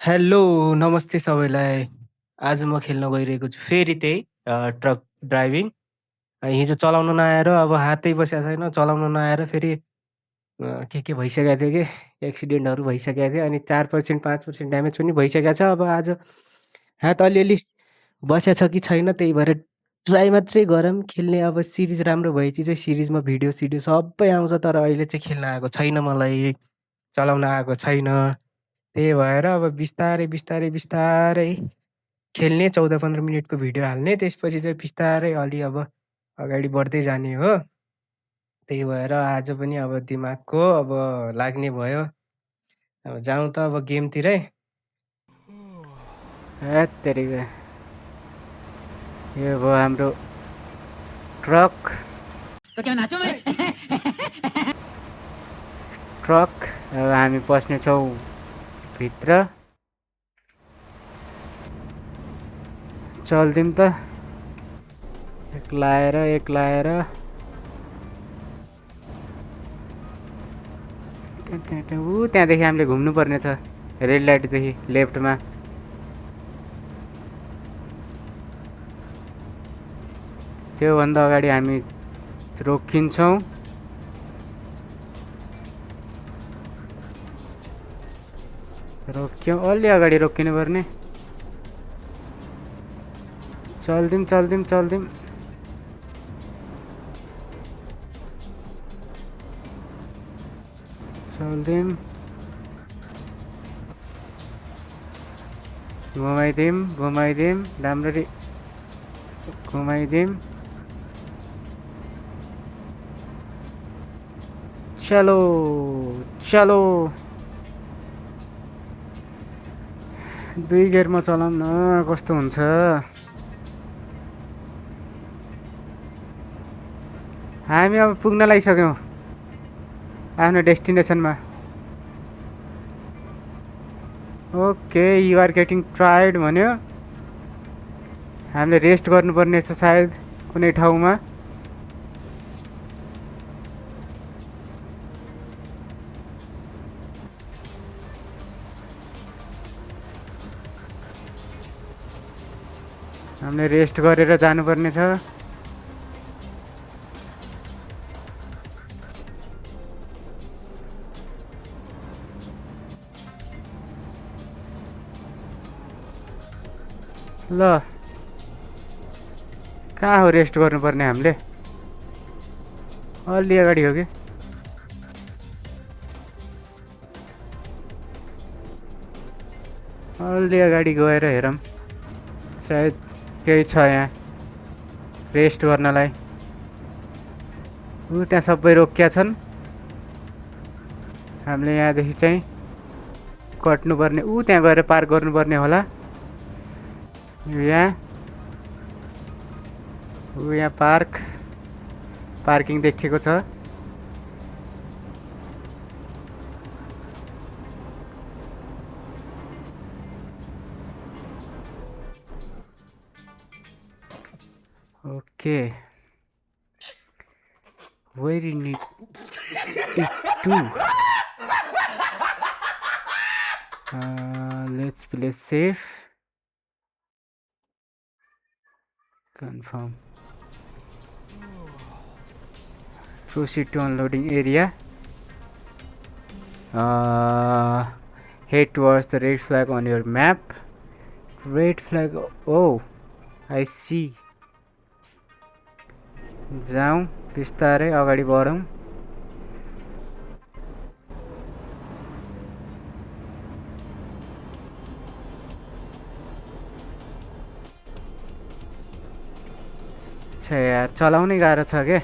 Hello, नमस्ते सबैलाई। आज म खेल्न गइरहेको छु फेरि त्यही ट्रक ड्राइभिङ। हिजो चलाउन नआएर अब हातै बसेको छैन, चलाउन नआएर फेरि के भइसकेको थियो के, एक्सिडेन्टहरू भइसकेको थियो अनि 4% 5% ड्यामेज पनि भइसकेको छ। अब आज हात अलिअलि बसेको छ कि छैन त्यही भएर ट्राई मात्रै गरौँ खेल्ने। अब सिरिज राम्रो भएपछि चाहिँ सिरिजमा भिडियो-सिडियो सबै आउँछ, तर अहिले चाहिँ खेल्न आएको छैन मलाई, चलाउन आएको छैन। त्यही भएर अब बिस्तारै, बिस्तारै, बिस्तारै खेल्ने 14-15 मिनेटको भिडियो हाल्ने, त्यसपछि चाहिँ बिस्तारै अलि अब अगाडि बढ्दै जाने हो। त्यही भएर आज पनि अब दिमागको अब लाग्ने भयो। अब जाउँ त अब गेमतिरै। हेत्तेरिका, यो भयो हाम्रो ट्रक। ट्रक अब हामी पस्नेछौँ भित्र। चल्दिउँ त, एक लाएर त्यहाँदेखि हामीले घुम्नुपर्ने छ, रेड लाइटदेखि लेफ्टमा। त्योभन्दा अगाडि हामी रोकिन्छौँ। रोक्यौँ, अलि अगाडि रोकिनुपर्ने। चल्दिउँ चल्दिउँ चल्दिउँ। चल्दिउँ, घुमाइदिउँ राम्ररी घुमाइदिउँ। चलो चलो, 2 गियरमा चलाउँ न, कस्तो हुन्छ। हामी अब पुग्न लागिसक्यौँ आफ्नो डेस्टिनेसनमा। Okay, you are getting tired भन्यो। हामीले रेस्ट गर्नुपर्ने छ सायद कुनै ठाउँमा। हामीले रेस्ट गरेर जानुपर्ने छ। ल, कहाँ हो रेस्ट गर्नुपर्ने हामीले? अलि अगाडि हो कि? अलि अगाडि गएर हेरौँ, सायद केही छ यहाँ रेस्ट गर्नलाई। त्यहाँ सबै रोकिया छन्। हामीले यहाँदेखि चाहिँ कट्नुपर्ने, त्यहाँ गएर पार्क गर्नुपर्ने होला। यहाँ पार्किङ देखेको छ। Okay, where you need it to. Let's play safe. Confirm. Proceed to unloading area. Head towards the red flag on your map. Red flag. Oh, I see. जाउँ, बिस्तारै अगाडि बढौँ। यार, चलाउनै गाह्रो छ के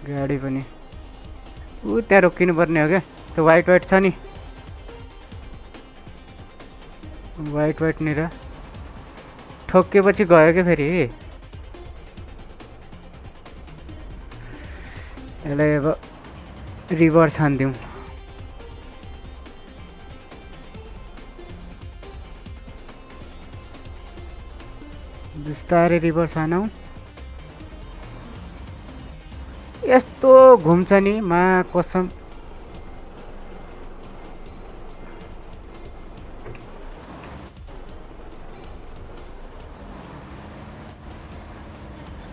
गाडी पनि। त्यहाँ रोकिनुपर्ने हो क्या, त्यो वाइट छ नि, वाइट निर ठोकेपछि गयो क्या फेरि। यसलाई अब रिभर्स हान्दिउँ। बिस्तारै रिभर्स हानौँ। यस्तो घुम्छ नि मा कसम।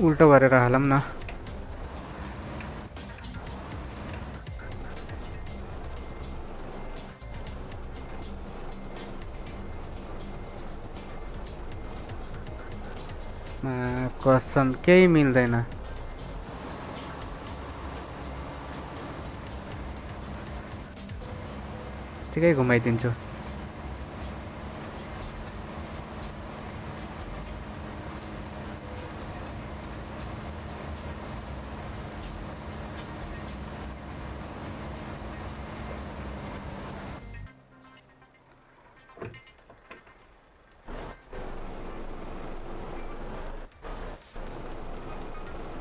उल्टो गरेर हालौँ न कसम केही मिल्दैन ठिकै घुमाइदिन्छु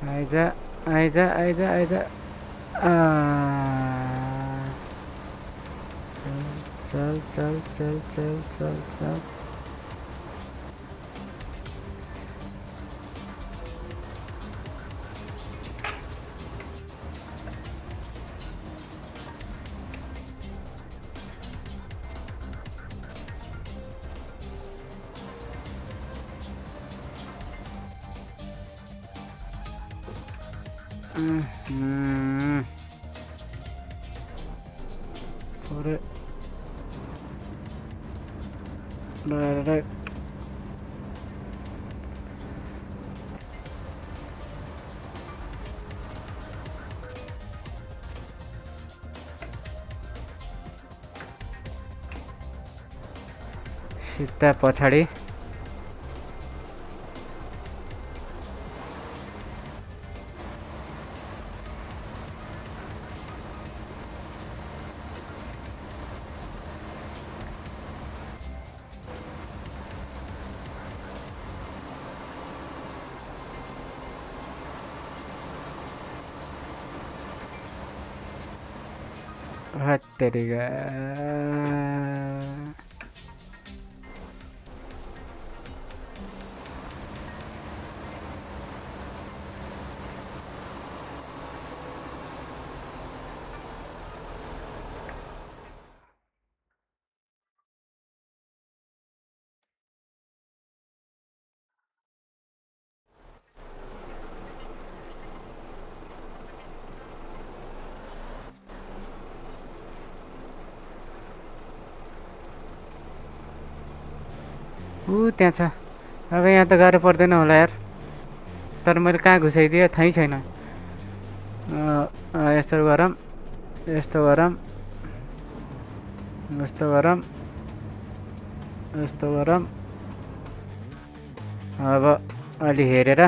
आइजा आइजा आइजा आइजा चल चल चल चल चल चल थोड़े right सिधा पछाडि हत्तेरिका त्यहाँ छ अब यहाँ त गाह्रो पर्दैन होला यार तर मैले कहाँ घुसाइदिएँ थाहै छैन यस्तो गरौँ यस्तो गरौँ यस्तो गरौँ यस्तो गरौँ अब अलि हेरेर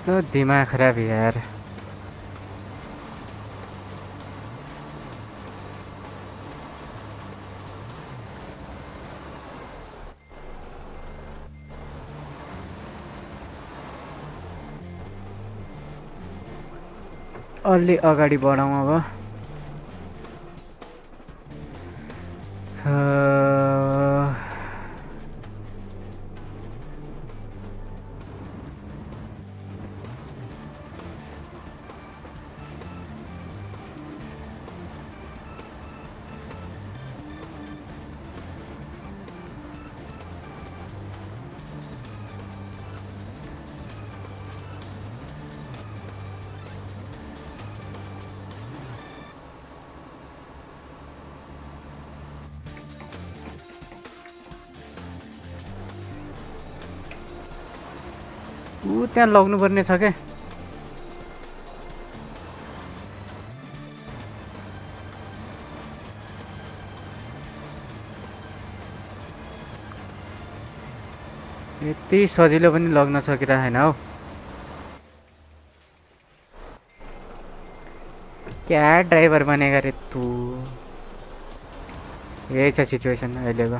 तो दिमाग खराब है यार अलि अगाडि बढाउँ अब त्यहाँ लग्नुपर्ने छ के यति सजिलो पनि लग्न सकिरहेन हौ क्या ड्राइभर बनेगा रे तू यही छ सिचुएसन अहिलेको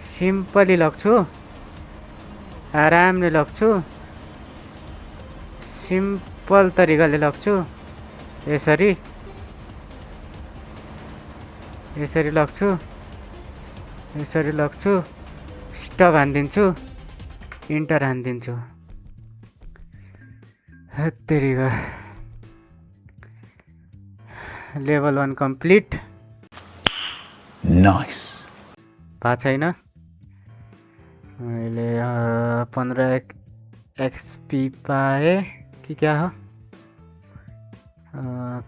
सिम्पली लग्छु आरामले लग्छु, सिम्पल तरिकाले लग्छु। यसरी यसरी लग्छु, यसरी लग्छु, स्टप हानिदिन्छु, इन्टर हानिदिन्छु। हत्तेरीका लेभल 1 कम्प्लिट। नाइस। भएको छैन मैले 15 एक्सपी पाएँ कि क्या हो।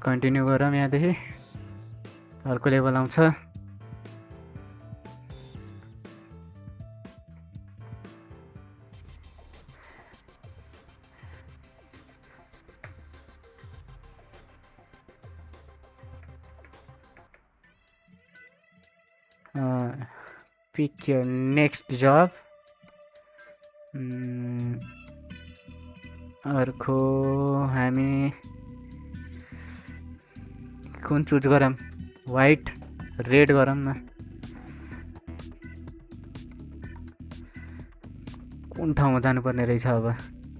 कन्टिन्यू गरौँ यहाँदेखि, अर्को लेभल आउँछ। पिक योर नेक्स्ट जब। अर्को हामी कुन चुज गरौँ? वाइट रेड गरौँ न। कुन ठाउँमा जानुपर्ने रहेछ अब?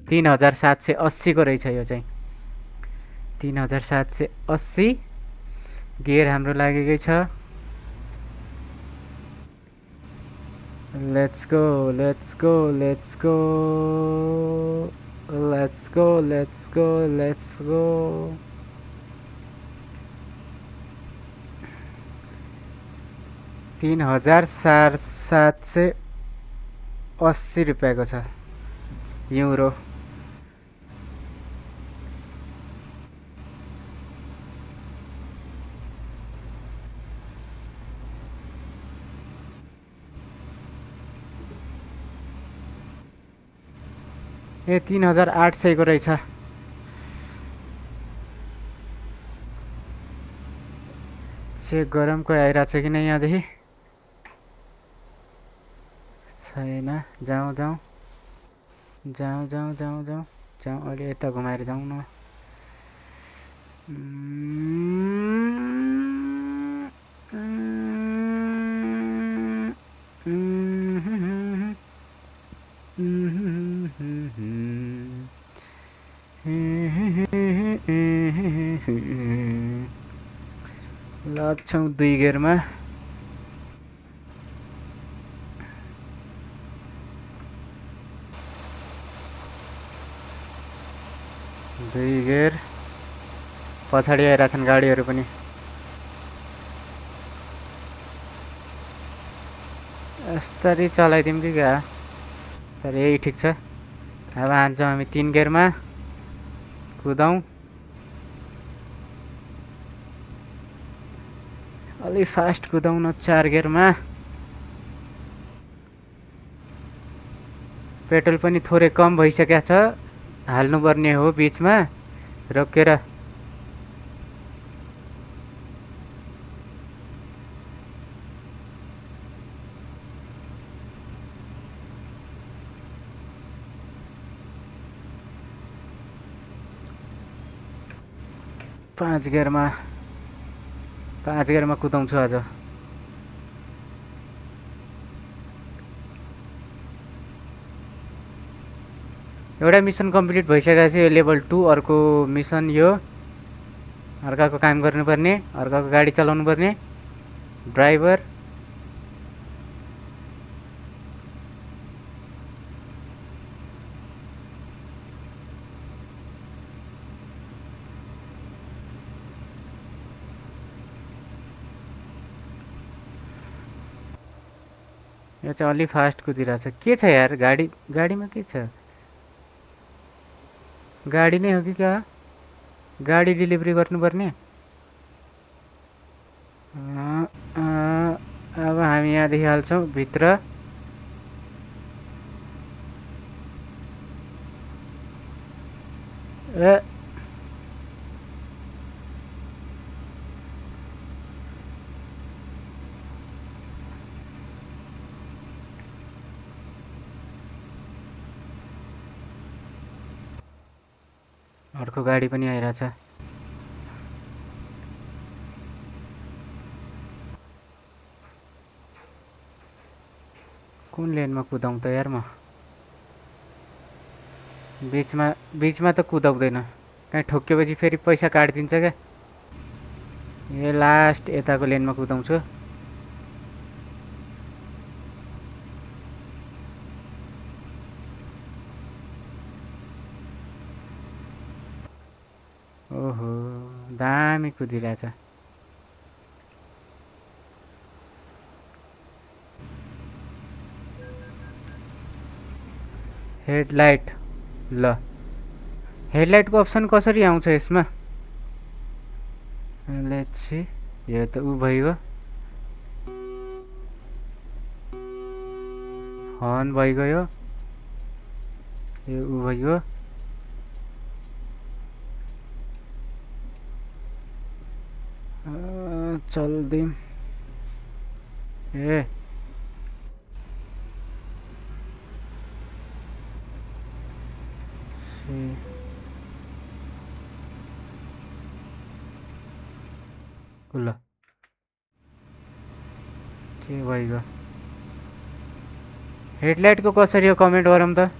3780 को रहेछ यो चाहिँ। 3780 गियर हाम्रो लागेकै छ। Let's go let's go let's go let's go let's go let's go. 3780 रुपियाँको छ युरो। ए 3800 को रहेछ। चेक गरौँ कोही आइरहेको छ कि नै यहाँदेखि। छैन। जाउँ जाउँ जाउँ जाउँ जाउँ जाउँ जाउँ अहिले यता घुमाएर जाउँ न। लाग्छौँ 2 गियरमा। दुई गियर पछाडि आइरहेछन् गाडीहरू पनि। यस्तरी चलाइदिउँ कि क्या? तर यही ठिक छ। अब हान्छौँ हामी 3 गियरमा, कुदाउँ। अलि फास्ट कुदाउँ न 4 गियरमा। पेट्रोल पनि थोरै कम भइसकेको छ, हाल्नुपर्ने हो बिचमा रोकेर। पाँच गियरमा कुदाउँछु आज। एउटा मिसन कम्प्लिट भइसकेपछि यो लेभल 2 अर्को मिसन यो। अर्काको काम गर्नुपर्ने, अर्काको गाडी चलाउनु पर्ने, ड्राइभर। यो चाहिँ अलि फास्ट कुदिरहेछ। के छ यार गाडीमा के छ? गाडी नै हो कि क्या? गाडी डेलिभरी गर्नुपर्ने। अब हामी यहाँदेखि हाल्छौँ भित्र। ए अर्को गाडी पनि आइरहेछ। कुन लेनमा कुदाउँ त यार म? बिचमा बिचमा त कुदाउँदैन, कहीँ ठोक्केपछि फेरि पैसा काटिदिन्छ क्या। ए लास्ट यताको लेनमा कुदाउँछु। ओहो दामी कुदिरहेछ। हेडलाइट, ल हेडलाइटको अप्सन कसरी आउँछ यसमा? लेट्स सी, यो त ऊ भइगयो, हर्न भइगयो, यो ऊ भइगयो। चल्दिम ए ल के भइगयो? हेडलाइटको कसरी हो कमेन्ट गरौँ त।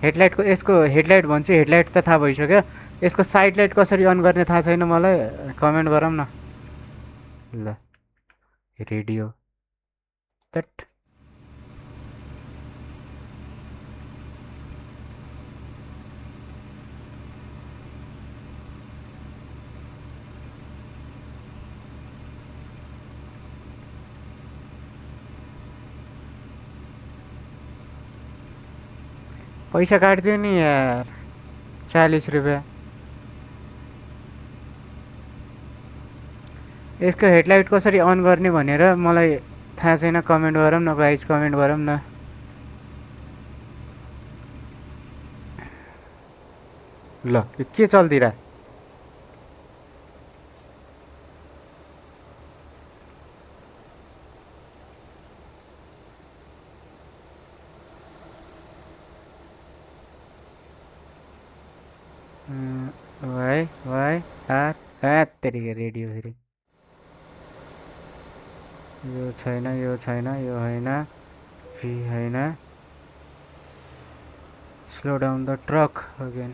हेडलाइटको, यसको हेडलाइट भन्छु, हेडलाइट त थाहा भइसक्यो, यसको साइड लाइट कसरी अन गर्ने थाहा छैन मलाई, कमेन्ट गरौँ न। ल रेडियो तट पैसा काटिदियो नि यार, 40 रुपियाँ। यसको हेडलाइट कसरी अन गर्ने भनेर मलाई थाहा छैन, कमेन्ट गरौँ न गाइज, कमेन्ट गरौँ न। ल यो के चल्दिरह? वाइ हात तेरिका रेडियो फेरि यो छैन, यो छैन, यो होइन, भी होइन। Slow down the truck again.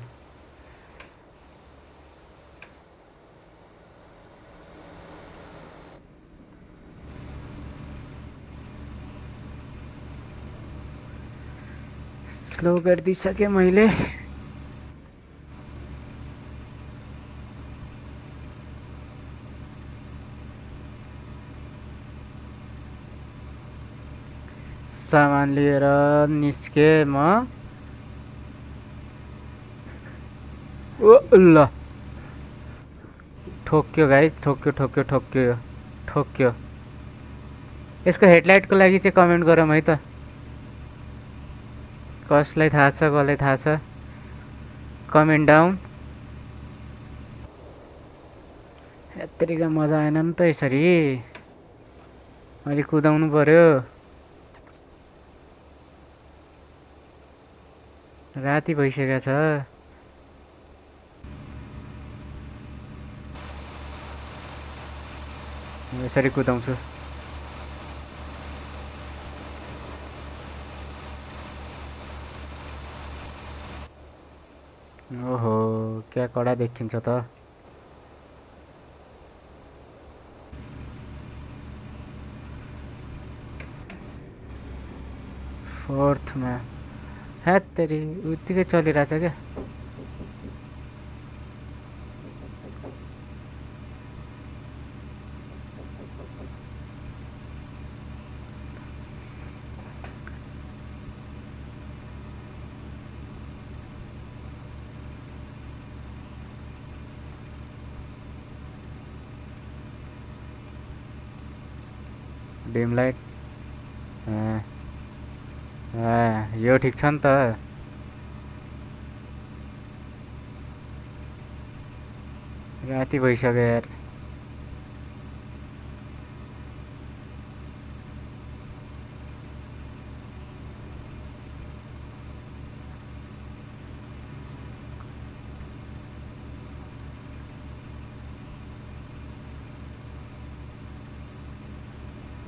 Slow गरिदिइसकेँ मैले। सामान लिएर निस्केँ म। ओ ल ठोक्यो गाइज, ठोक्यो ठोक्यो ठोक्यो ठोक्यो। यसको हेडलाइटको लागि चाहिँ कमेन्ट गरौँ है त, कसलाई थाहा छ, कसलाई थाहा छ, कमेन्ट डाउन। यत्तिका मजा आएन नि त यसरी, अहिले कुदाउनु पर्यो। राति भइसकेको छ। यसरी कुदाउँछु। ओहो क्या कडा देखिन्छ त। फोर्थमा हेत्तेरी उत्तिकै चलिरहेछ क्या। डिम लाइट, यो ठिक छ नि त। राति भइसक्यो यार।